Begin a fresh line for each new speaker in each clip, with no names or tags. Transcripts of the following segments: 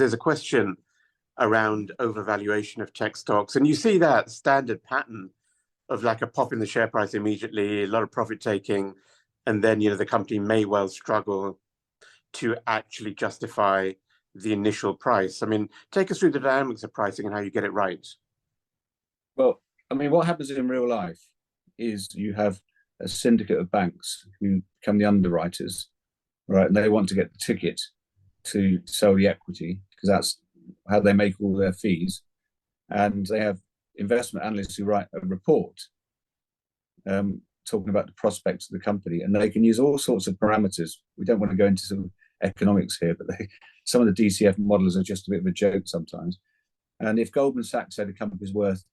there's a question around overvaluation of tech stocks. And you see that standard pattern of like a pop in the share price immediately, a lot of profit taking, and then, the company may well struggle to actually justify the initial price. I mean, take us through the dynamics of pricing and how you get it right.
Well, I mean, what happens in real life is you have a syndicate of banks who become the underwriters, right? And they want to get the ticket to sell the equity because that's how they make all their fees. And they have investment analysts who write a report talking about the prospects of the company, and they can use all sorts of parameters. We don't want to go into some economics here, but some of the DCF models are just a bit of a joke sometimes. And if Goldman Sachs said a company is worth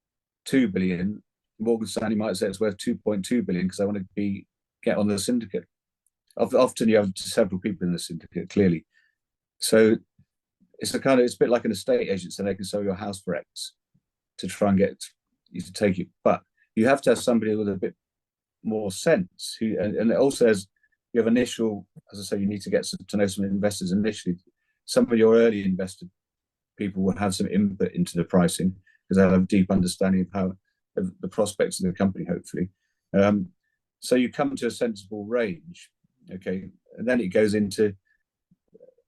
2 billion, Morgan Stanley might say it's worth 2.2 billion because they want to get on the syndicate. Often you have several people in the syndicate, clearly. So it's a bit like an estate agent, so they can sell your house for X to try and get you to take it. But you have to have somebody with a bit more sense. And it also has, you have initial, as I say, you need to get to know some investors initially. Some of your early investor people will have some input into the pricing because they'll have a deep understanding of the prospects of the company, hopefully. So you come to a sensible range, okay? And then it goes into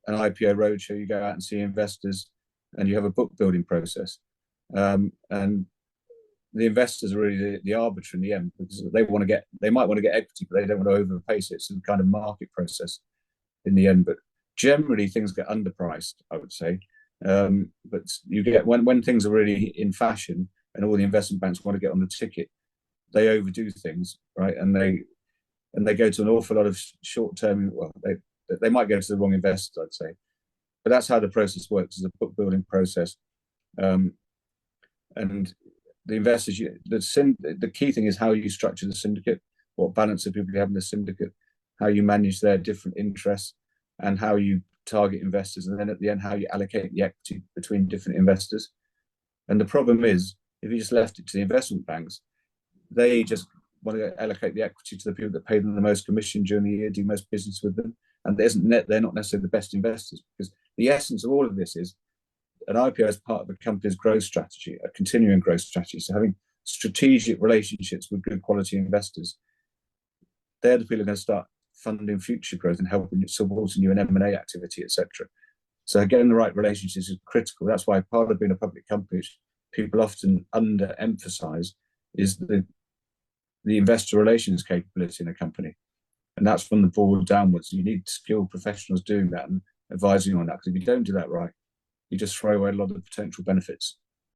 an IPO roadshow. You go out and see investors, and you have a book building process. And the investors are really the arbiter in the end because they might want to get equity, but they don't want to overpay. So it's a kind of market process in the end. But generally, things get underpriced, I would say. But you get when things are really in fashion and all the investment banks want to get on the ticket, they overdo things, right? And they go to an awful lot of short-term. Well, they might go to the wrong investors, I'd say. But that's how the process works, as a book building process. And the investors, the key thing is how you structure the syndicate, what balance of people you have in the syndicate, how you manage their different interests, and how you target investors, and then at the end, how you allocate the equity between different investors. And the problem is, if you just left it to the investment banks, they just want to allocate the equity to the people that pay them the most commission during the year, do most business with them, and they're not necessarily the best investors, because the essence of all of this is an IPO is part of a company's growth strategy, a continuing growth strategy. So having strategic relationships with good quality investors, they're the people who are going to start funding future growth and helping supporting you in M&A activity, etc. So getting the right relationships is critical. That's why part of being a public company, which people often underemphasize, is the investor relations capability in a company. And that's from the board downwards. You need skilled professionals doing that and advising on that, because if you don't do that right, you just throw away a lot of potential benefits.